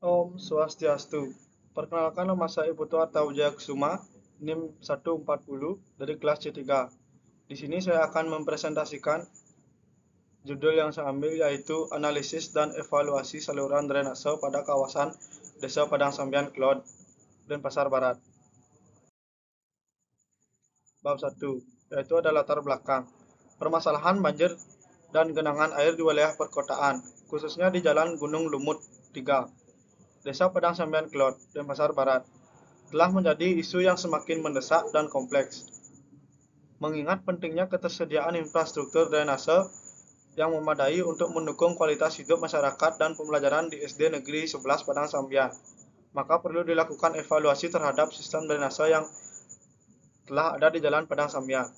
Om Swastiastu. Perkenalkan, nama saya Putu Artawijaya Kusuma, NIM 140 dari kelas C3. Di sini saya akan mempresentasikan judul yang saya ambil, yaitu analisis dan evaluasi saluran drainase pada kawasan Desa Padang Sambian Klod, Denpasar Barat. Bab 1, yaitu ada latar belakang. Permasalahan banjir dan genangan air di wilayah perkotaan, khususnya di Jalan Gunung Lumut 3, Desa Padang Sambian Klod, Denpasar Barat, telah menjadi isu yang semakin mendesak dan kompleks. Mengingat pentingnya ketersediaan infrastruktur drainase yang memadai untuk mendukung kualitas hidup masyarakat dan pembelajaran di SD Negeri 11 Padang Sambian, maka perlu dilakukan evaluasi terhadap sistem drainase yang telah ada di Jalan Padang Sambian.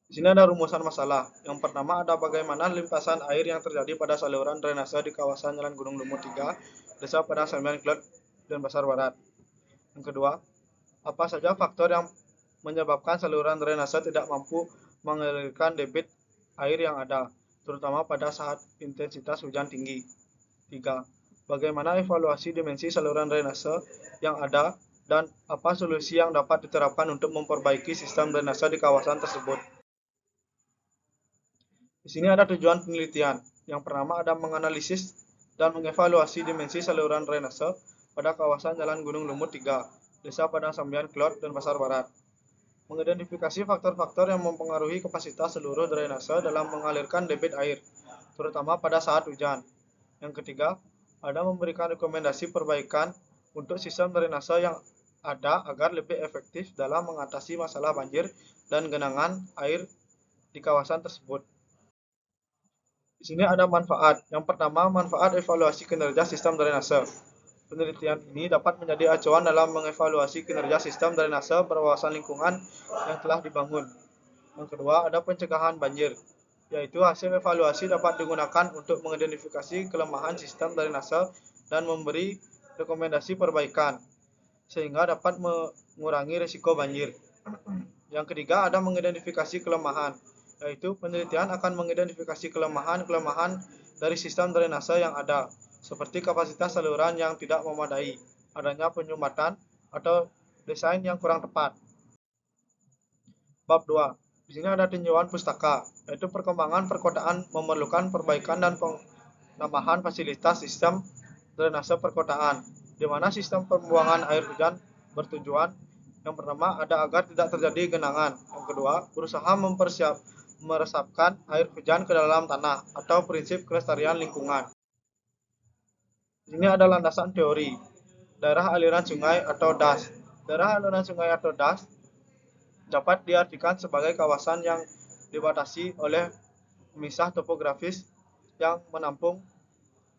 Di sini ada rumusan masalah. Yang pertama ada bagaimana limpasan air yang terjadi pada saluran drainase di kawasan Jalan Gunung Lumut 3, Desa Padang Sambian Klod, Denpasar Barat. Yang kedua, apa saja faktor yang menyebabkan saluran drainase tidak mampu mengalirkan debit air yang ada, terutama pada saat intensitas hujan tinggi. 3. Bagaimana evaluasi dimensi saluran drainase yang ada dan apa solusi yang dapat diterapkan untuk memperbaiki sistem drainase di kawasan tersebut. Di sini ada tujuan penelitian. Yang pertama ada menganalisis dan mengevaluasi dimensi saluran drainase pada kawasan Jalan Gunung Lumut 3, Desa Padang Sambian Klod, Denpasar Barat. Mengidentifikasi faktor-faktor yang mempengaruhi kapasitas seluruh drainase dalam mengalirkan debit air, terutama pada saat hujan. Yang ketiga, ada memberikan rekomendasi perbaikan untuk sistem drainase yang ada agar lebih efektif dalam mengatasi masalah banjir dan genangan air di kawasan tersebut. Di sini ada manfaat. Yang pertama, manfaat evaluasi kinerja sistem drainase. Penelitian ini dapat menjadi acuan dalam mengevaluasi kinerja sistem drainase berwawasan lingkungan yang telah dibangun. Yang kedua, ada pencegahan banjir, yaitu hasil evaluasi dapat digunakan untuk mengidentifikasi kelemahan sistem drainase dan memberi rekomendasi perbaikan, sehingga dapat mengurangi risiko banjir. Yang ketiga, ada mengidentifikasi kelemahan, yaitu penelitian akan mengidentifikasi kelemahan-kelemahan dari sistem drainase yang ada, seperti kapasitas saluran yang tidak memadai, adanya penyumbatan, atau desain yang kurang tepat. Bab 2. Di sini ada tinjauan pustaka, yaitu perkembangan perkotaan memerlukan perbaikan dan penambahan fasilitas sistem drainase perkotaan, di mana sistem pembuangan air hujan bertujuan yang pertama ada agar tidak terjadi genangan. Yang kedua, berusaha meresapkan air hujan ke dalam tanah atau prinsip kelestarian lingkungan. Ini ada landasan teori. Daerah aliran sungai atau DAS. Daerah aliran sungai atau DAS dapat diartikan sebagai kawasan yang dibatasi oleh pemisah topografis yang menampung,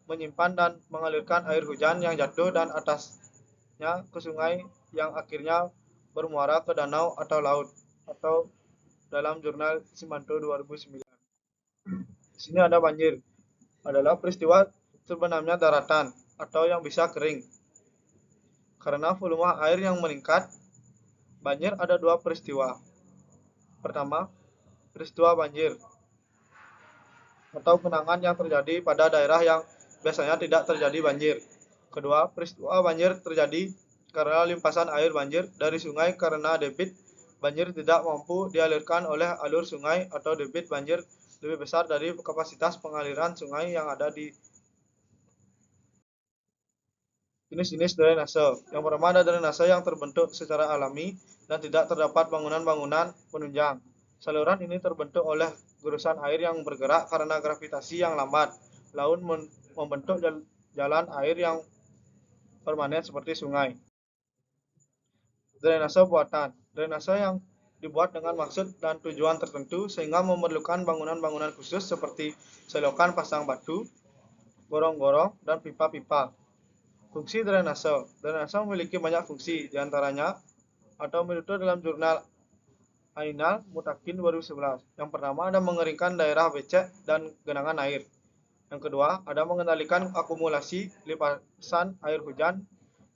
menyimpan dan mengalirkan air hujan yang jatuh dan atasnya ke sungai yang akhirnya bermuara ke danau atau laut, atau dalam jurnal Simanto 2009. Di sini ada banjir. Adalah peristiwa terbenamnya daratan atau yang bisa kering. Karena volume air yang meningkat, banjir ada dua peristiwa. Pertama, peristiwa banjir atau genangan yang terjadi pada daerah yang biasanya tidak terjadi banjir. Kedua, peristiwa banjir terjadi karena limpasan air banjir dari sungai karena debit banjir tidak mampu dialirkan oleh alur sungai atau debit banjir lebih besar dari kapasitas pengaliran sungai yang ada di jenis-jenis drainase. Yang pertama ada drainase yang terbentuk secara alami dan tidak terdapat bangunan-bangunan penunjang. Saluran ini terbentuk oleh gurusan air yang bergerak karena gravitasi yang lambat, lalu membentuk jalan air yang permanen seperti sungai. Drainase buatan. Drainase yang dibuat dengan maksud dan tujuan tertentu sehingga memerlukan bangunan-bangunan khusus seperti selokan pasang batu, gorong-gorong, dan pipa-pipa. Fungsi drainase. Drainase memiliki banyak fungsi, diantaranya atau menurut dalam jurnal Ainal Mutakin 2011. Yang pertama ada mengeringkan daerah becek dan genangan air. Yang kedua ada mengendalikan akumulasi limpasan air hujan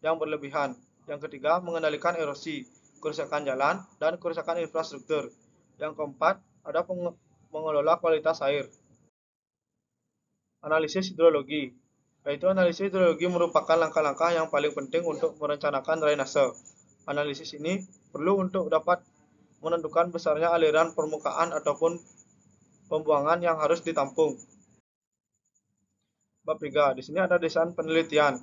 yang berlebihan. Yang ketiga mengendalikan erosi, kerusakan jalan, dan kerusakan infrastruktur. Yang keempat ada mengelola kualitas air. Analisis hidrologi. Yaitu analisis hidrologi merupakan langkah-langkah yang paling penting untuk merencanakan drainase. Analisis ini perlu untuk dapat menentukan besarnya aliran permukaan ataupun pembuangan yang harus ditampung. Bab 3. Di sini ada desain penelitian.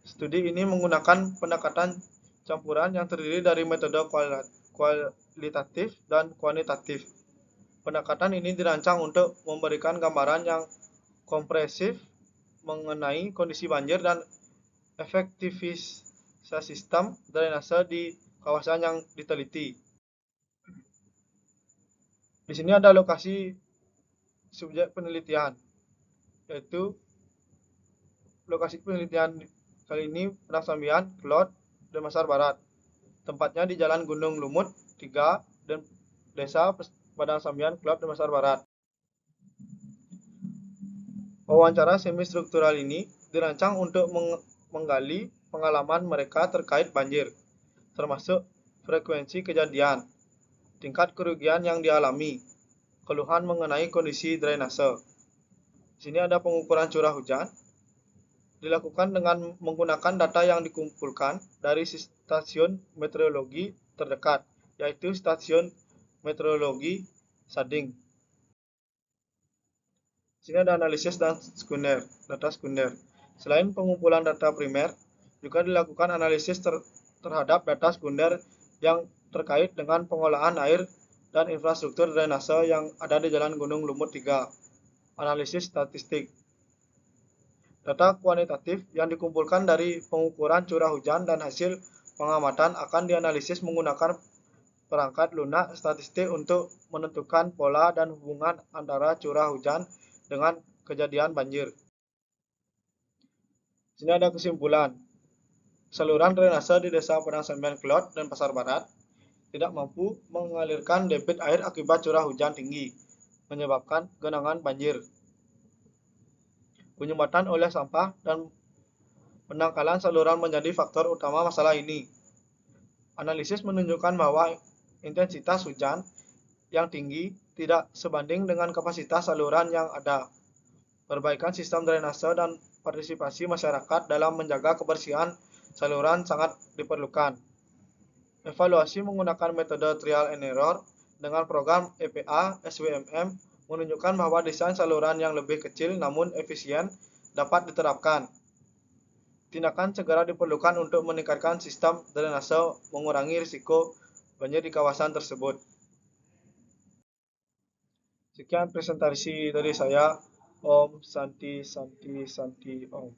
Studi ini menggunakan pendekatan campuran yang terdiri dari metode kualitatif dan kuantitatif. Pendekatan ini dirancang untuk memberikan gambaran yang kompresif mengenai kondisi banjir dan efektivitas sistem drainase di kawasan yang diteliti. Di sini ada lokasi subjek penelitian, yaitu lokasi penelitian kali ini Padang Sambian, Klot, Denpasar Barat. Tempatnya di Jalan Gunung Lumut 3 dan Desa Padang Sambian, Klot, Denpasar Barat. Wawancara semi struktural ini dirancang untuk menggali pengalaman mereka terkait banjir, termasuk frekuensi kejadian, tingkat kerugian yang dialami, keluhan mengenai kondisi drainase. Di sini ada pengukuran curah hujan, dilakukan dengan menggunakan data yang dikumpulkan dari stasiun meteorologi terdekat, yaitu stasiun meteorologi Sading. Di sini ada analisis dan data sekunder. Selain pengumpulan data primer, juga dilakukan analisis terhadap data sekunder yang terkait dengan pengolahan air dan infrastruktur drainase yang ada di Jalan Gunung Lumut 3. Analisis statistik. Data kuantitatif yang dikumpulkan dari pengukuran curah hujan dan hasil pengamatan akan dianalisis menggunakan perangkat lunak statistik untuk menentukan pola dan hubungan antara curah hujan dengan kejadian banjir. Sini ada kesimpulan. Saluran drainase di Desa Padang Sambian Klot dan Pasar Barat tidak mampu mengalirkan debit air akibat curah hujan tinggi, menyebabkan genangan banjir, penyumbatan oleh sampah, dan pendangkalan saluran menjadi faktor utama masalah ini. Analisis menunjukkan bahwa intensitas hujan yang tinggi tidak sebanding dengan kapasitas saluran yang ada. Perbaikan sistem drainase dan partisipasi masyarakat dalam menjaga kebersihan saluran sangat diperlukan. Evaluasi menggunakan metode trial and error dengan program EPA SWMM menunjukkan bahwa desain saluran yang lebih kecil namun efisien dapat diterapkan. Tindakan segera diperlukan untuk meningkatkan sistem drainase mengurangi risiko banjir di kawasan tersebut. Sekian presentasi dari saya. Om Santi Santi Santi Om.